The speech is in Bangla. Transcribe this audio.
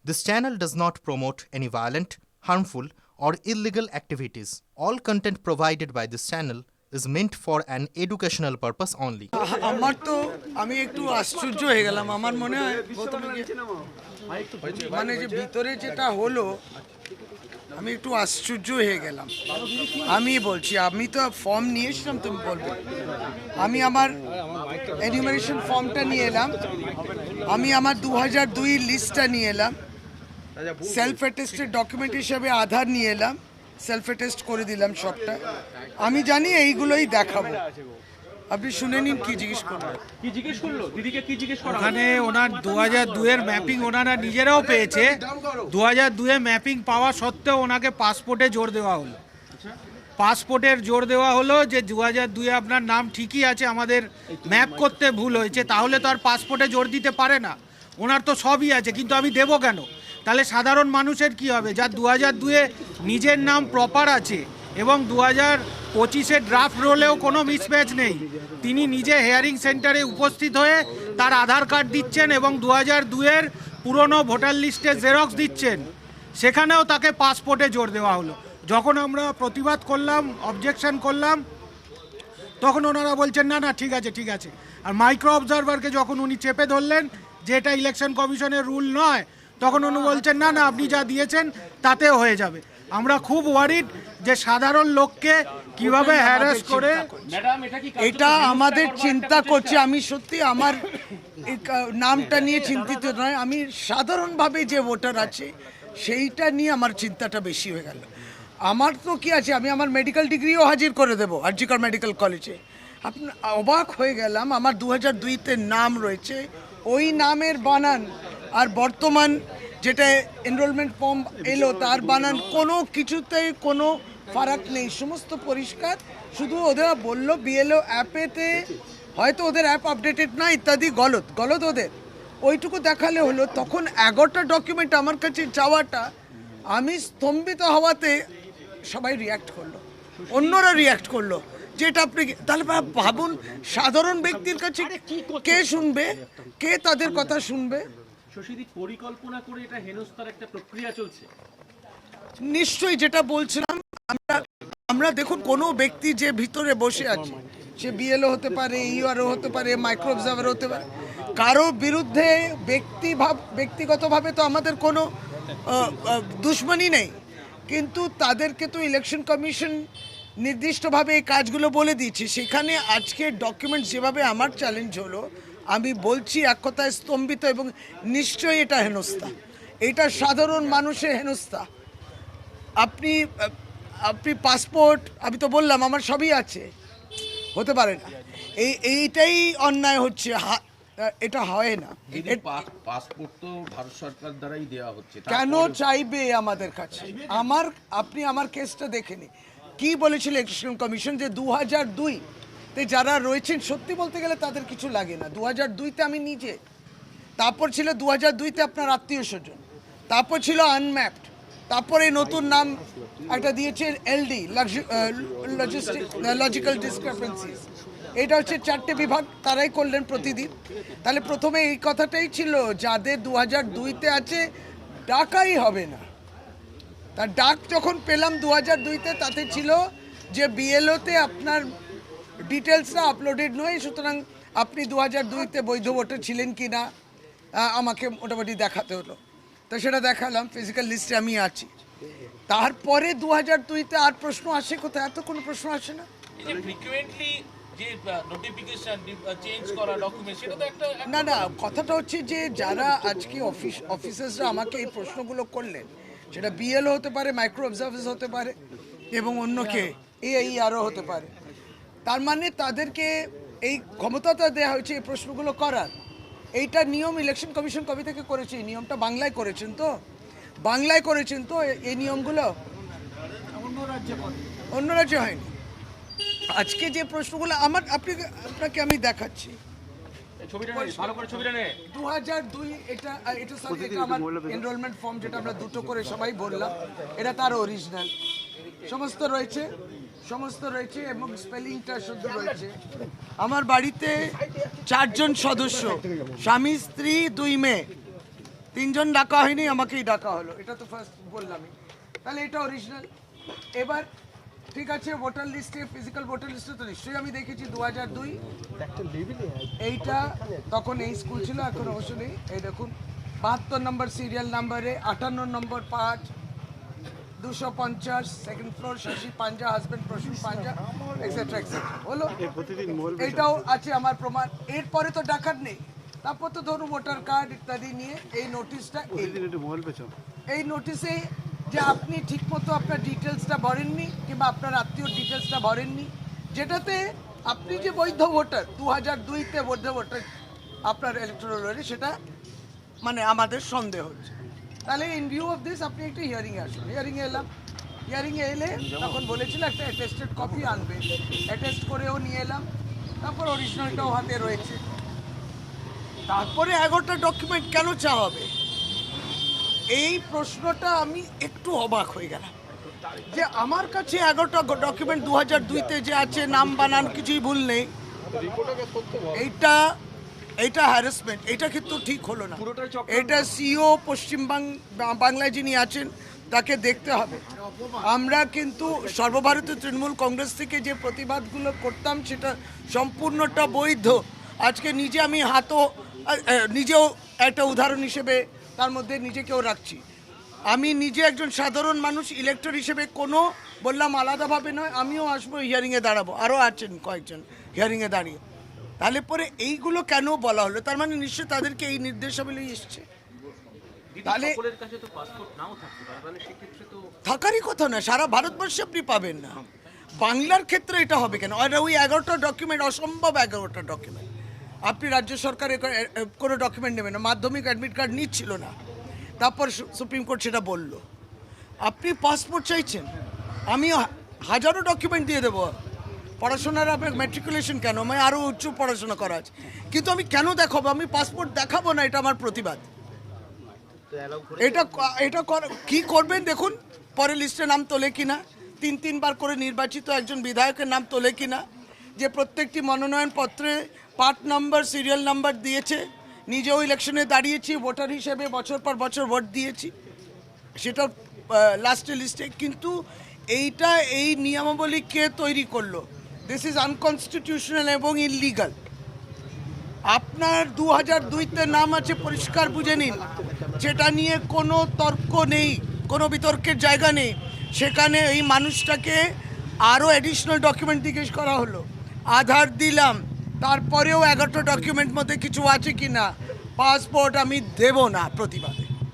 This channel does not promote any violent, harmful, or illegal activities. All content provided by this channel is meant for an educational purpose only. আমার তো আমি একটু আশ্চর্য হয়ে গেলাম। আমার মনে হয় মানে যে ভিতরে যেটা হলো আমি একটু আশ্চর্য হয়ে গেলাম। আমি বলছি আমি তো ফর্ম নিয়ে এসেছিলাম, তুমি বলবে আমি আমার এনিউমারেশন ফর্মটা নিয়ে এলাম, আমি আমার 2002 লিস্টটা নিয়ে এলাম, সেলফ অ্যাটেস্টেড ডকুমেন্ট হিসেবে আধার নিয়ে এলাম, সেলফ অ্যাটেস্ট করে দিলাম সবটা। আমি জানি এইগুলোই দেখাবো, আপনি শুনে নিন কি জিজ্ঞেস করবেন। কি জিজ্ঞেস করলো দিদিকে? কি জিজ্ঞেস করা? ওখানে ওনার 2002 এর ম্যাপিং ওনারা নিজেরাও পেয়েছে। 2002 এ ম্যাপিং পাওয়া সত্ত্বেও ওনাকে পাসপোর্টে জোর দেওয়া হলো। পাসপোর্টের জোর দেওয়া হলো যে 2002 আপনার নাম ঠিকই আছে, আমাদের ম্যাপ করতে ভুল হয়েছে, তাহলে তো আর পাসপোর্টে জোর দিতে পারে না। ওনার তো সবই আছে, কিন্তু আমি দেবো কেন? তাহলে সাধারণ মানুষের কি হবে? যার 2002 এ নিজের নাম প্রপার আছে এবং 2025-এ ড্রাফট রোলেও কোনো মিসম্যাচ নেই, তিনি নিজে হেয়ারিং সেন্টারে উপস্থিত হয়ে তার আধার কার্ড দিচ্ছেন এবং 2002 এর পুরনো ভোটার লিস্টে জেরক্স দিচ্ছেন, সেখানেও তাকে পাসপোর্টে জোর দেওয়া হলো। যখন আমরা প্রতিবাদ করলাম, অবজেকশন করলাম, তখন ওনারা বলছেন না না ঠিক আছে ঠিক আছে। আর মাইক্রো অবজারভারকে যখন উনি চেপে ধরলেন যে এটা ইলেকশন কমিশনের রুল নয়, তখন উনি বলছেন না না আপনি যা দিয়েছেন তাতেও হয়ে যাবে। আমরা খুব ওয়ারিড যে সাধারণ লোককে কিভাবে হ্যারাস করে এটা আমাদের চিন্তা করছে। আমি সত্যি আমার নামটা নিয়ে চিন্তিত নয়, আমি সাধারণভাবে যে ভোটার আছে সেইটা নিয়ে আমার চিন্তাটা বেশি হয়ে গেল। আমার তো কি আছে, আমি আমার মেডিকেল ডিগ্রিও হাজির করে দেবো আরজিকর মেডিকেল কলেজে। আপনি অবাক হয়ে গেলাম, আমার 2002-তে নাম রয়েছে, ওই নামের বানান আর বর্তমান যেটা এনরোলমেন্ট ফর্ম এলো তার বানান কোনো কিছুতেই কোনো ফারাক নেই, সমস্ত পরিষ্কার। শুধু ওদের বললো বিএলও অ্যাপেতে হয়তো ওদের অ্যাপ আপডেটেড না ইত্যাদি, গলত ওদের ওইটুকু দেখালে হলো। তখন 11টা ডকুমেন্ট আমার কাছে যাওয়াটা, আমি স্তম্ভিত হওয়াতে সবাই রিয়্যাক্ট করলো, অন্যরা রিয়্যাক্ট করলো যেটা আপনি তাহলে ভাবুন সাধারণ ব্যক্তির কাছে কে শুনবে, কে তাদের কথা শুনবে? শশীদি পরিকল্পনা করে এটা হেনস্থার একটা প্রক্রিয়া চলছে নিশ্চয়ই। যেটা বলছিলাম আমরা দেখুন কোনো ব্যক্তি যে ভিতরে বসে আছে, সে বিএলও হতে পারে, ইউআরও হতে পারে, মাইক্রো অবজার্ভার হতে পারে, কারো বিরুদ্ধে ব্যক্তিগতভাবে তো আমাদের কোনো দুশ্মনী নেই, কিন্তু তাদেরকে তো ইলেকশন কমিশন নির্দিষ্টভাবে এই কাজগুলো বলে দিয়েছে। সেখানে আজকে ডকুমেন্ট যেভাবে আমার চ্যালেঞ্জ হলো, আমি বলছি এক কথায় স্তম্ভিত, এবং নিশ্চয়ই এটা হেনস্থা, এটা সাধারণ মানুষের হেনস্থা। আপনি পাসপোর্ট, আমি তো বললাম আমার সবই আছে, হতে পারে না, এইটাই অন্যায় হচ্ছে, এটা হয় না। পাসপোর্ট তো ভারত সরকার দ্বারাই দেওয়া হচ্ছে, কেন চাইবে আমাদের কাছে? আপনি আমার কেসটা দেখে নিন, কি বলেছিল ইলেকশন কমিশন যে 2002-তে যারা রয়েছেন, সত্যি বলতে গেলে তাদের কিছু লাগে না। 2002-তে আমি নিজে, তারপর ছিল 2002-তে আপনার আত্মীয় স্বজন, তারপর ছিল আনম্যাপড, তারপরে নতুন নাম একটা দিয়েছে এলডি, লজিক্যাল ডিসক্রিপেন্সিস। এটা হচ্ছে 4টে বিভাগ, তারাই করলেন প্রতিদিন। তাহলে প্রথমে এই কথাটাই ছিল যাদের 2002-তে আছে ডাকাই হবে না। তার ডাক যখন পেলাম 2002-তে, তাতে ছিল যে বিএলওতে আপনার ডিটেলসটা আপলোডেড নয়, সুতরাং আপনি 2002-তে বৈধ ভোটার ছিলেন কি না আমাকে মোটামুটি দেখাতে হলো। তো সেটা দেখালাম, ফিজিক্যাল লিস্টে আমি আছি। তারপরে 2002-তে আর প্রশ্ন আসে কোথায়? এত কোনো প্রশ্ন আসে না। না না, কথাটা হচ্ছে যে যারা আজকে অফিসার্সরা আমাকে এই প্রশ্নগুলো করলেন, সেটা বিএলও হতে পারে, মাইক্রো অবজার্ভার্স হতে পারে, এবং অন্যকে আরও হতে পারে। তার মানে তাদেরকে এই ক্ষমতাটা দেওয়া হয়েছে এই প্রশ্নগুলো করার। এইটা নিয়ম ইলেকশন কমিশন কবে থেকে করেছে? এই নিয়মটা বাংলায় করেছেন তো এই নিয়মগুলো অন্য রাজ্যে হয়নি। আজকে যে প্রশ্নগুলো আপনাকে আমি দেখাচ্ছি, 2002 এটা আমার এনরোলমেন্ট ফর্ম, যেটা আমরা দুটো করে সবাই বললাম, এটা তার অরিজিনাল সমস্ত রয়েছে এবং স্পেলিংটা শুদ্ধ রয়েছে। আমার বাড়িতে 4 জন সদস্য, স্বামী, স্ত্রী, 2 মেয়ে, তিনজন ডাকা হয়নি, আমাকেই ডাকা হলো, এটা তো ফার্স্ট বললামই। তাহলে এটা অরিজিনাল। এবার ঠিক আছে, ভোটার লিস্টে, ফিজিক্যাল ভোটার লিস্টে তো নিশ্চয়ই আমি দেখেছি 2002, এইটা তখন এই স্কুল ছিল, এখন অবশ্য নেই। এই দেখুন 72 নম্বর সিরিয়াল নাম্বারে 58 নম্বর 5 250 সেকেন্ড ফ্লোর, শশী পাঞ্জা, হাজবেন্ড প্রসূন পাঞ্জা, এক্সেট্রা এক্সেট্রা হলো। এটাও আছে আমার প্রমাণ। এরপরে তো ডাকার নেই, তারপর তো ধরুন ভোটার কার্ড ইত্যাদি নিয়ে এই নোটিশটা, এই নোটিশে যে আপনি ঠিকমতো আপনার ডিটেলসটা ভরেননি কিংবা আপনার আত্মীয় ডিটেলসটা ভরেননি, যেটাতে আপনি যে বৈধ ভোটার 2002-তে বৈধ ভোটার আপনার ইলেকট্রাল রোলে, সেটা মানে আমাদের সন্দেহ হচ্ছে। তাহলে ইন ভিউ অফ দিস আপনি একটা হিয়ারিংয়ে আসুন। হিয়ারিংয়ে এলাম, হিয়ারিংয়ে এলে তখন বলেছিল একটা অ্যাটেস্টেড কপি আনবে, অ্যাটেস্ট করেও নিয়ে এলাম, তারপর অরিজিনালটাও হাতে রয়েছে। তারপরে 11টা ডকুমেন্ট কেন চাওয়া হবে, এই প্রশ্নটা আমি একটু অবাক হয়ে গেলাম যে আমার কাছে 11টা ডকুমেন্ট 2002-তে যে আছে, নাম বানান কিছুই ভুল নেই, এইটা হ্যারাসমেন্ট, এটা কিন্তু ঠিক হলো না। এটা সিও পশ্চিম বাংলায় যিনি আছেন তাকে দেখতে হবে। আমরা কিন্তু সর্বভারতীয় তৃণমূল কংগ্রেস থেকে যে প্রতিবাদগুলো করতাম সেটা সম্পূর্ণটা বৈধ। আজকে নিজে আমি নিজেও একটা উদাহরণ হিসেবে তার মধ্যে নিজেকেও রাখছি। আমি নিজে একজন সাধারণ মানুষ, ইলেক্টর হিসেবে কোনো বললাম আলাদাভাবে নয়, আমিও আসবো, হিয়ারিংয়ে দাঁড়াবো, আরও আছেন কয়েকজন হিয়ারিংয়ে দাঁড়িয়ে। তাহলে পরে এইগুলো কেন বলা হলো, তার মানে নিশ্চয়ই তাদেরকে এই নির্দেশাবলী এসছে। তাহলে থাকারই কথা না, সারা ভারতবর্ষে আপনি পাবেন না, বাংলার ক্ষেত্রে এটা হবে কেন? আর ওই 11টা ডকুমেন্ট অসম্ভব, 11টা ডকুমেন্ট আপনি রাজ্য সরকারের কোনো ডকুমেন্ট নেবেন না, মাধ্যমিক অ্যাডমিট কার্ড নিচ্ছিল না, তারপর সুপ্রিম কোর্ট সেটা বলল। আপনি পাসপোর্ট চাইছেন, আমি হাজারো ডকুমেন্ট দিয়ে দেবো, পড়াশোনার আপনার ম্যাট্রিকুলেশন কেন, আমি আরও উচ্চ পড়াশোনা করা আছে, কিন্তু আমি কেন দেখাবো? আমি পাসপোর্ট দেখাবো না, এটা আমার প্রতিবাদ। এটা কি করবেন দেখুন, পরে লিস্টে নাম তোলে কিনা, 3বার করে নির্বাচিত একজন বিধায়কের নাম তোলে কিনা, যে প্রত্যেকটি মনোনয়ন পত্রে পার্ট নাম্বার, সিরিয়াল নাম্বার দিয়েছে, নিজেও ইলেকশনে দাঁড়িয়েছি ভোটার হিসেবে, বছর পর বছর ভোট দিয়েছি, সেটা লাস্টে লিস্টে। কিন্তু এইটা, এই নিয়মাবলী কে তৈরি করলো? দিস ইজ আনকনস্টিটিউশনাল এবং ইললিগাল। আপনার 2002-তে নাম আছে, পরিষ্কার বুঝে নিন, যেটা নিয়ে কোনো তর্ক নেই, কোনো বিতর্কের জায়গা নেই। সেখানে এই মানুষটাকে আরও অ্যাডিশনাল ডকুমেন্ট জিজ্ঞেস করা হলো, আধার দিলাম, তারপরেও 11টা ডকুমেন্ট মধ্যে কিছু আছে কি না, পাসপোর্ট আমি দেব না প্রতিবাদে।